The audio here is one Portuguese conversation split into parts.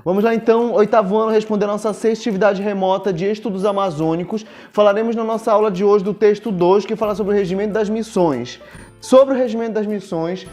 Vamos lá então, oitavo ano, responder a nossa sexta atividade remota de estudos amazônicos. Falaremos na nossa aula de hoje do texto 2, que fala sobre o regimento das missões. Sobre o regimento das missões,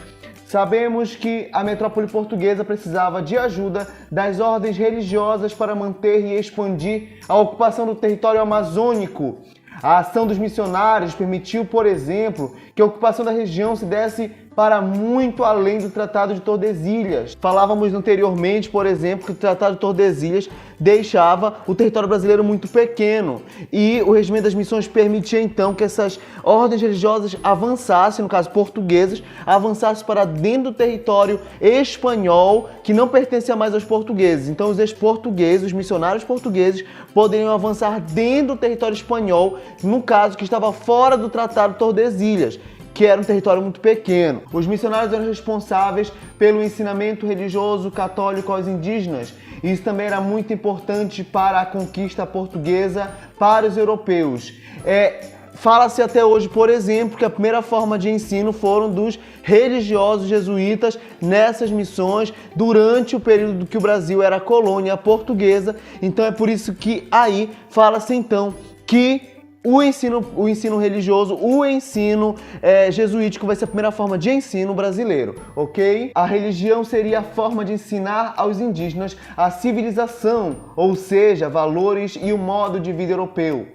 sabemos que a metrópole portuguesa precisava de ajuda das ordens religiosas para manter e expandir a ocupação do território amazônico. A ação dos missionários permitiu, por exemplo, que a ocupação da região se desse para muito além do Tratado de Tordesilhas. Falávamos anteriormente, por exemplo, que o Tratado de Tordesilhas deixava o território brasileiro muito pequeno e o regimento das missões permitia então que essas ordens religiosas avançassem, no caso portuguesas, avançassem para dentro do território espanhol que não pertencia mais aos portugueses. Então os ex-portugueses, os missionários portugueses, poderiam avançar dentro do território espanhol, no caso que estava fora do Tratado de Tordesilhas, que era um território muito pequeno. Os missionários eram responsáveis pelo ensinamento religioso católico aos indígenas. Isso também era muito importante para a conquista portuguesa para os europeus. Fala-se até hoje, por exemplo, que a primeira forma de ensino foram dos religiosos jesuítas nessas missões durante o período que o Brasil era colônia portuguesa. Então é por isso que aí fala-se então que o ensino religioso, o ensino jesuítico vai ser a primeira forma de ensino brasileiro, ok? A religião seria a forma de ensinar aos indígenas a civilização, ou seja, valores e o modo de vida europeu.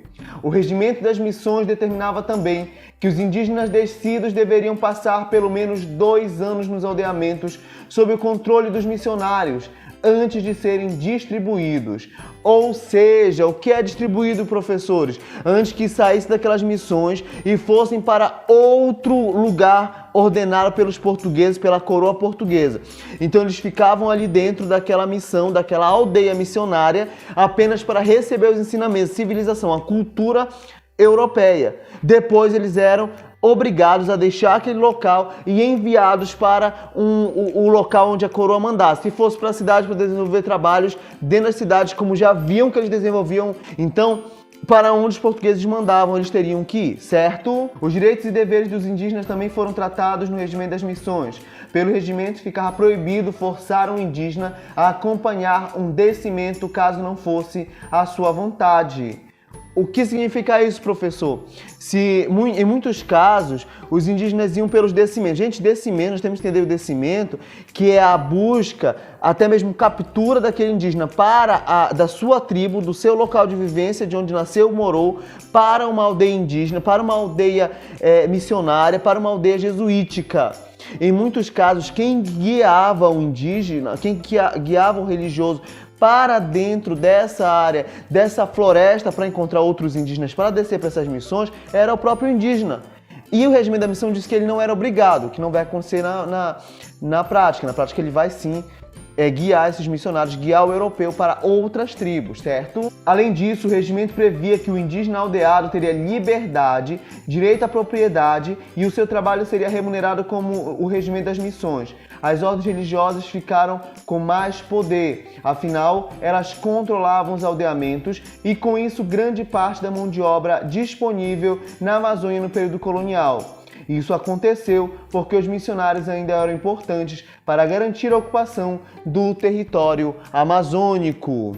O regimento das missões determinava também que os indígenas descidos deveriam passar pelo menos 2 anos nos aldeamentos sob o controle dos missionários, antes de serem distribuídos. Ou seja, o que é distribuído, professores? Antes que saíssem daquelas missões e fossem para outro lugar ordenado pelos portugueses, pela coroa portuguesa. Então eles ficavam ali dentro daquela missão, daquela aldeia missionária, apenas para receber os ensinamentos, a civilização, a cultura europeia. Depois eles eram obrigados a deixar aquele local e enviados para o local onde a coroa mandasse. Se fosse para a cidade para desenvolver trabalhos dentro das cidades, como já viam que eles desenvolviam, então para onde os portugueses mandavam, eles teriam que ir, certo? Os direitos e deveres dos indígenas também foram tratados no regimento das missões. Pelo regimento, ficava proibido forçar um indígena a acompanhar um descimento caso não fosse a sua vontade. O que significa isso, professor? Em muitos casos, os indígenas iam pelos descimentos. Gente, descimento, nós temos que entender o descimento, que é a busca, até mesmo captura daquele indígena da sua tribo, do seu local de vivência, de onde nasceu, morou, para uma aldeia indígena, para uma aldeia missionária, para uma aldeia jesuítica. Em muitos casos, quem guiava o indígena, quem guiava o religioso para dentro dessa área, dessa floresta, para encontrar outros indígenas, para descer para essas missões, era o próprio indígena. E o regimento da missão diz que ele não era obrigado, que não vai acontecer na prática. Na prática ele vai sim guiar esses missionários, guiar o europeu para outras tribos, certo? Além disso, o regimento previa que o indígena aldeado teria liberdade, direito à propriedade e o seu trabalho seria remunerado como o regimento das missões. As ordens religiosas ficaram com mais poder, afinal, elas controlavam os aldeamentos e, com isso, grande parte da mão de obra disponível na Amazônia no período colonial. Isso aconteceu porque os missionários ainda eram importantes para garantir a ocupação do território amazônico.